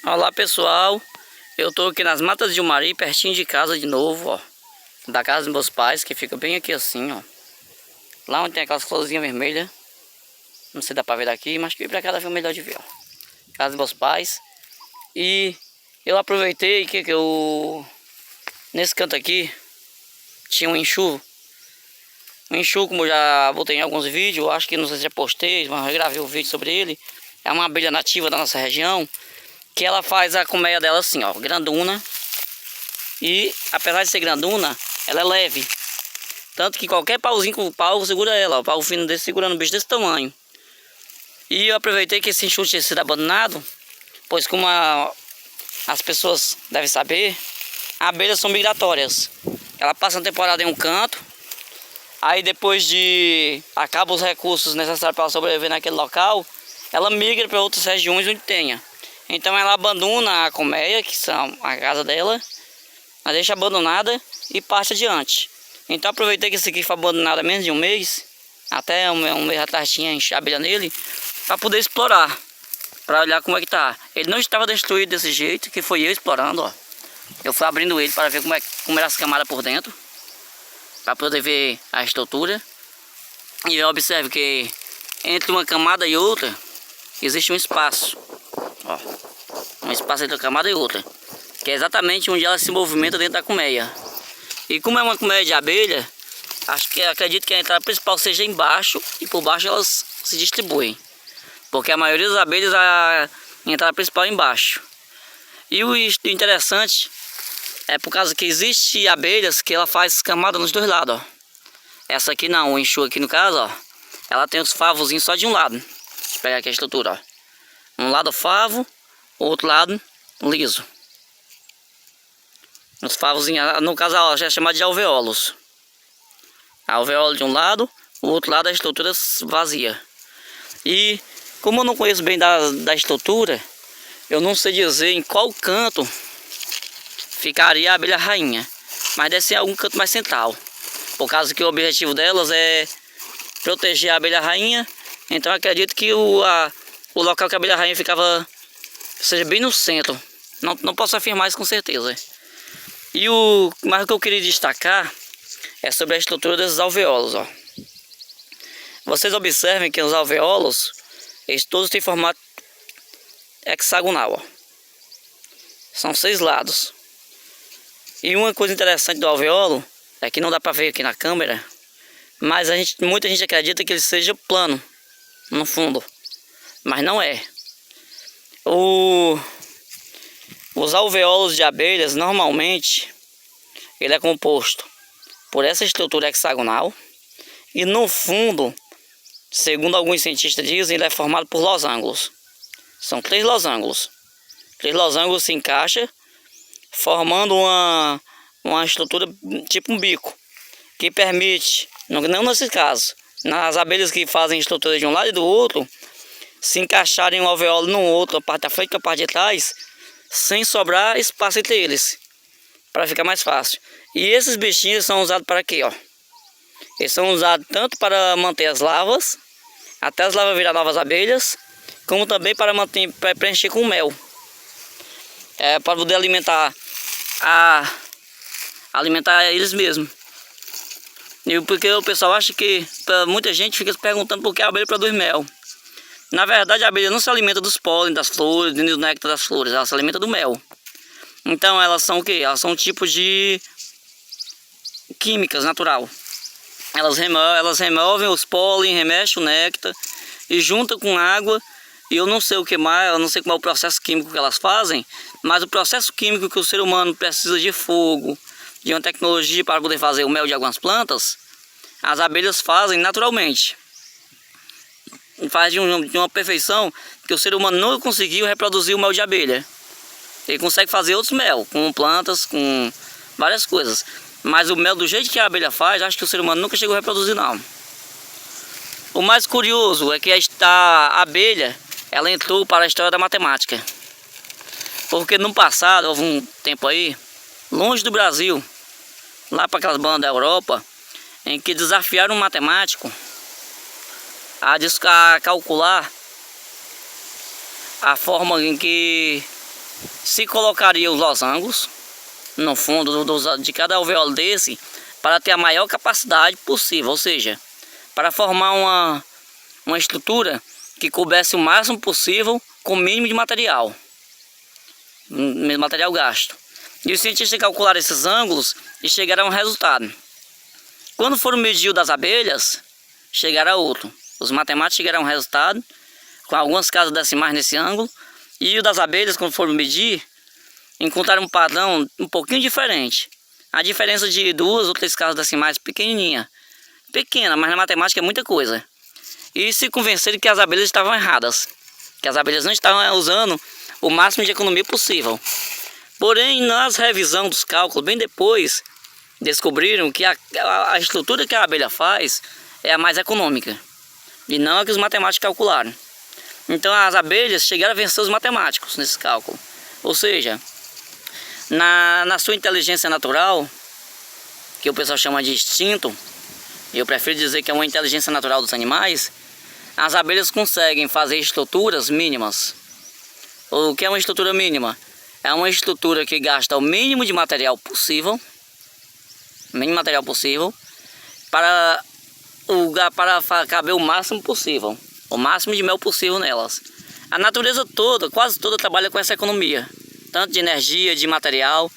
Olá pessoal, eu tô aqui nas Matas de Umari, pertinho de casa de novo, ó. Da casa dos meus pais, que fica bem aqui assim, ó. Lá onde tem aquelas florzinhas vermelhas. Não sei se dá pra ver daqui, mas que pra cá dá pra ver melhor de ver, ó. Casa dos meus pais. E eu aproveitei que nesse canto aqui tinha um enxurro. Um enxurro, como eu já botei em alguns vídeos, acho que não sei se já postei, mas eu gravei um vídeo sobre ele. É uma abelha nativa da nossa região, que ela faz a colmeia dela assim, ó, grandona. E apesar de ser grandona, ela é leve. Tanto que qualquer pauzinho com o pau segura ela, ó, o pau fino desse segurando um bicho desse tamanho. E eu aproveitei que esse enxurro tinha sido abandonado, pois como as pessoas devem saber, abelhas são migratórias. Ela passa uma temporada em um canto, aí depois de acaba os recursos necessários para ela sobreviver naquele local, ela migra para outras regiões onde tenha. Então ela abandona a colmeia, que são a casa dela, ela deixa abandonada e parte adiante. Então aproveitei que esse aqui foi abandonado há menos de um mês, até um mês atrás tinha abelha nele, para poder explorar, para olhar como é que tá. Ele não estava destruído desse jeito, que foi eu explorando, ó. Eu fui abrindo ele para ver como era as camadas por dentro, para poder ver a estrutura. E eu observo que entre uma camada e outra existe um espaço, ó, um espaço entre uma camada e outra, que é exatamente onde ela se movimenta dentro da colmeia. E como é uma colmeia de abelha, acredito que a entrada principal seja embaixo e por baixo elas se distribuem, porque a maioria das abelhas a entrada principal é embaixo. E o interessante é por causa que existe abelhas que ela faz camada nos dois lados, ó. Essa aqui não, o enxurro aqui no caso, ó, ela tem os favozinhos só de um lado. Deixa eu pegar aqui a estrutura, ó. Um lado favo, o outro lado liso. Os favozinhos, no caso, ó, já é chamado de alvéolos. Alvéolo de um lado, o outro lado a estrutura vazia. E como eu não conheço bem da estrutura, eu não sei dizer em qual canto ficaria a abelha rainha, mas deve ser algum canto mais central, por causa que o objetivo delas é proteger a abelha rainha. Então eu acredito que o local que a abelha rainha ficava seja bem no centro. Não posso afirmar isso com certeza. E mas o que eu queria destacar é sobre a estrutura desses alvéolos, ó. Vocês observem que os alvéolos, eles todos têm formato hexagonal, ó. São 6 lados. E uma coisa interessante do alvéolo é que não dá para ver aqui na câmera, mas muita gente acredita que ele seja plano no fundo, mas não é. Os alvéolos de abelhas, normalmente, ele é composto por essa estrutura hexagonal. E no fundo, segundo alguns cientistas dizem, ele é formado por losangos. São 3 losangos. 3 losangos se encaixam, formando uma estrutura tipo um bico, que permite, não nesse caso, nas abelhas que fazem estrutura de um lado e do outro, se encaixarem um alvéolo no outro, a parte da frente e a parte de trás, sem sobrar espaço entre eles, para ficar mais fácil. E esses bichinhos são usados para quê, ó? Eles são usados tanto para manter as larvas, até as larvas virar novas abelhas, como também para preencher com mel. É para poder alimentar eles mesmos. E porque o pessoal acha que, muita gente fica se perguntando por que a abelha produz mel. Na verdade, a abelha não se alimenta dos pólen das flores, nem do néctar das flores, ela se alimenta do mel. Então elas são o quê? Elas são um tipo de químicas natural. Elas removem os pólen, remexem o néctar e juntam com água. E eu não sei o que mais, eu não sei como é o processo químico que elas fazem, mas o processo químico que o ser humano precisa de fogo, de uma tecnologia para poder fazer o mel de algumas plantas, as abelhas fazem naturalmente. Faz de uma perfeição que o ser humano não conseguiu reproduzir o mel de abelha. Ele consegue fazer outros mel, com plantas, com várias coisas. Mas o mel do jeito que a abelha faz, acho que o ser humano nunca chegou a reproduzir não. O mais curioso é que a abelha, ela entrou para a história da matemática. Porque no passado, houve um tempo aí, longe do Brasil, lá para aquelas bandas da Europa, em que desafiaram um matemático a calcular a forma em que se colocaria os losangos no fundo de cada alvéolo desse para ter a maior capacidade possível, ou seja, para formar uma estrutura que coubesse o máximo possível com o mínimo de material gasto. E os cientistas calcularam esses ângulos e chegaram a um resultado. Quando foram medir o das abelhas, chegaram a outro. Os matemáticos chegaram a um resultado com algumas casas decimais nesse ângulo, e o das abelhas, quando foram medir, encontraram um padrão um pouquinho diferente. A diferença de 2 ou 3 casas decimais pequena, mas na matemática é muita coisa. E se convenceram que as abelhas estavam erradas, que as abelhas não estavam usando o máximo de economia possível. Porém, nas revisão dos cálculos, bem depois, descobriram que a estrutura que a abelha faz é a mais econômica, e não a que os matemáticos calcularam. Então as abelhas chegaram a vencer os matemáticos nesse cálculo. Ou seja, na sua inteligência natural, que o pessoal chama de instinto, eu prefiro dizer que é uma inteligência natural dos animais, as abelhas conseguem fazer estruturas mínimas. O que é uma estrutura mínima? É uma estrutura que gasta o mínimo de material possível, para caber o máximo possível, o máximo de mel possível nelas. A natureza toda, quase toda, trabalha com essa economia, tanto de energia, de material.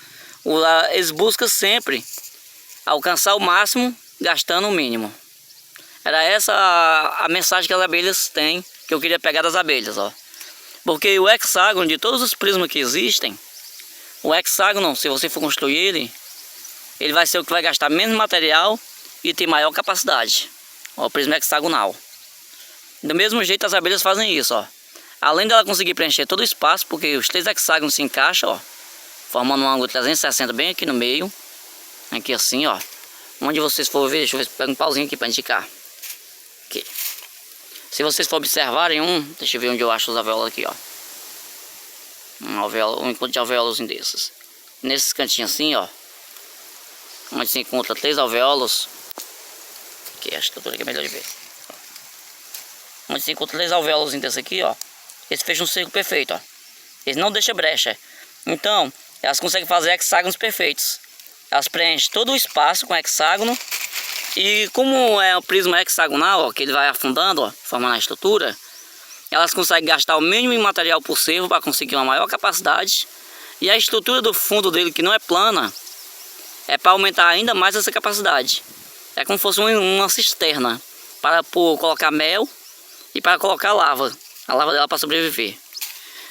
Eles buscam sempre alcançar o máximo gastando o mínimo. Era essa a mensagem que as abelhas têm, que eu queria pegar das abelhas, ó. Porque o hexágono, de todos os prismas que existem, o hexágono, se você for construir ele vai ser o que vai gastar menos material e ter maior capacidade. Ó, o prisma hexagonal. Do mesmo jeito as abelhas fazem isso, ó. Além dela conseguir preencher todo o espaço, porque os 3 hexágonos se encaixam, ó, formando um ângulo 360 bem aqui no meio. Aqui assim, ó. Onde vocês for ver, deixa eu ver se pega um pauzinho aqui para indicar. Aqui. Se vocês for observarem deixa eu ver onde eu acho os alvéolos aqui, ó. Um encontro de alvéolos desses. Nesses cantinhos assim, ó. Onde se encontra 3 alvéolos. Aqui, acho que aqui é melhor de ver. Onde se encontra 3 alvéolos desse aqui, ó. Eles fecham um círculo perfeito, ó. Eles não deixam brecha. Então, elas conseguem fazer hexágonos perfeitos. Elas preenchem todo o espaço com hexágono. E como é o prisma hexagonal, ó, que ele vai afundando, ó, formando a estrutura, elas conseguem gastar o mínimo de material possível para conseguir uma maior capacidade. E a estrutura do fundo dele, que não é plana, é para aumentar ainda mais essa capacidade. É como se fosse uma cisterna para colocar mel e para colocar lava. A lava dela para sobreviver.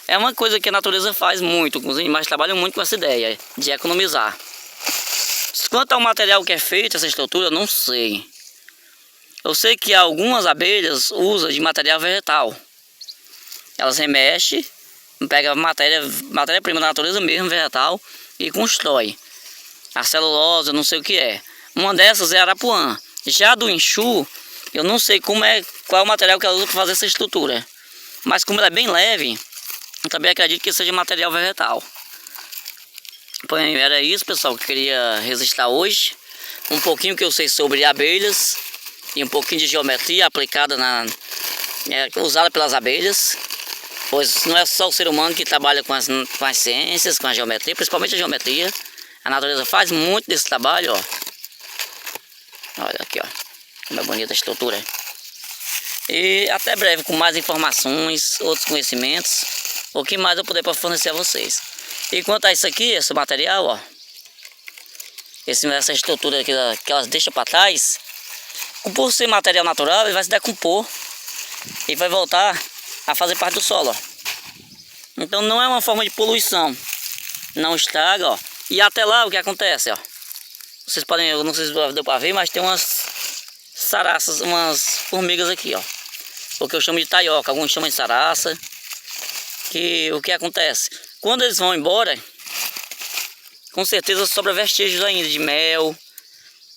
É uma coisa que a natureza faz muito, os animais trabalham muito com essa ideia de economizar. Quanto ao material que é feito essa estrutura, eu não sei. Eu sei que algumas abelhas usam de material vegetal. Elas remexem, pegam matéria-prima da natureza mesmo, vegetal, e constrói. A celulose, eu não sei o que é. Uma dessas é arapuã. Já do enxu, eu não sei qual é o material que ela usa para fazer essa estrutura. Mas como ela é bem leve, eu também acredito que seja material vegetal. Bem, era isso, pessoal, que eu queria registrar hoje. Um pouquinho que eu sei sobre abelhas e um pouquinho de geometria aplicada usada pelas abelhas. Pois não é só o ser humano que trabalha com as ciências, com a geometria, principalmente a geometria. A natureza faz muito desse trabalho, ó. Olha aqui, ó, como é bonita a estrutura. E até breve com mais informações, outros conhecimentos, o que mais eu puder para fornecer a vocês. E quanto a isso aqui, esse material, ó, essa estrutura que elas deixam para trás, por ser material natural, ele vai se decompor e vai voltar a fazer parte do solo, ó. Então não é uma forma de poluição, não estraga, ó. E até lá o que acontece, ó, vocês podem, eu não sei se deu para ver, mas tem umas saraças, umas formigas aqui, ó, o que eu chamo de taioca, alguns chamam de saraça. Que o que acontece? Quando eles vão embora, com certeza sobra vestígios ainda de mel,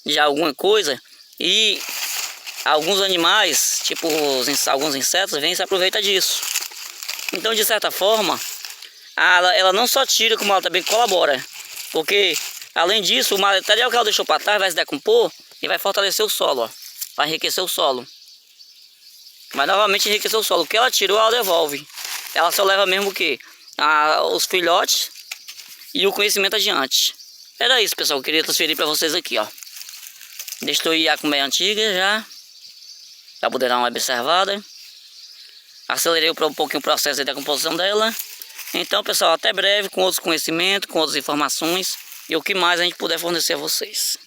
de alguma coisa, e alguns animais, tipo alguns insetos, vêm e se aproveitam disso. Então, de certa forma, ela não só tira, como ela também colabora, porque além disso, o material que ela deixou para trás vai se decompor e vai fortalecer o solo, ó, vai enriquecer o solo. Vai novamente enriquecer o solo. O que ela tirou, ela devolve. Ela só leva mesmo o quê? os filhotes e o conhecimento adiante. Era isso, pessoal, eu queria transferir para vocês aqui, ó. Destruí a colmeia antiga já, para poder dar uma observada. Acelerei um pouquinho o processo de decomposição dela. Então, pessoal, até breve com outros conhecimentos, com outras informações e o que mais a gente puder fornecer a vocês.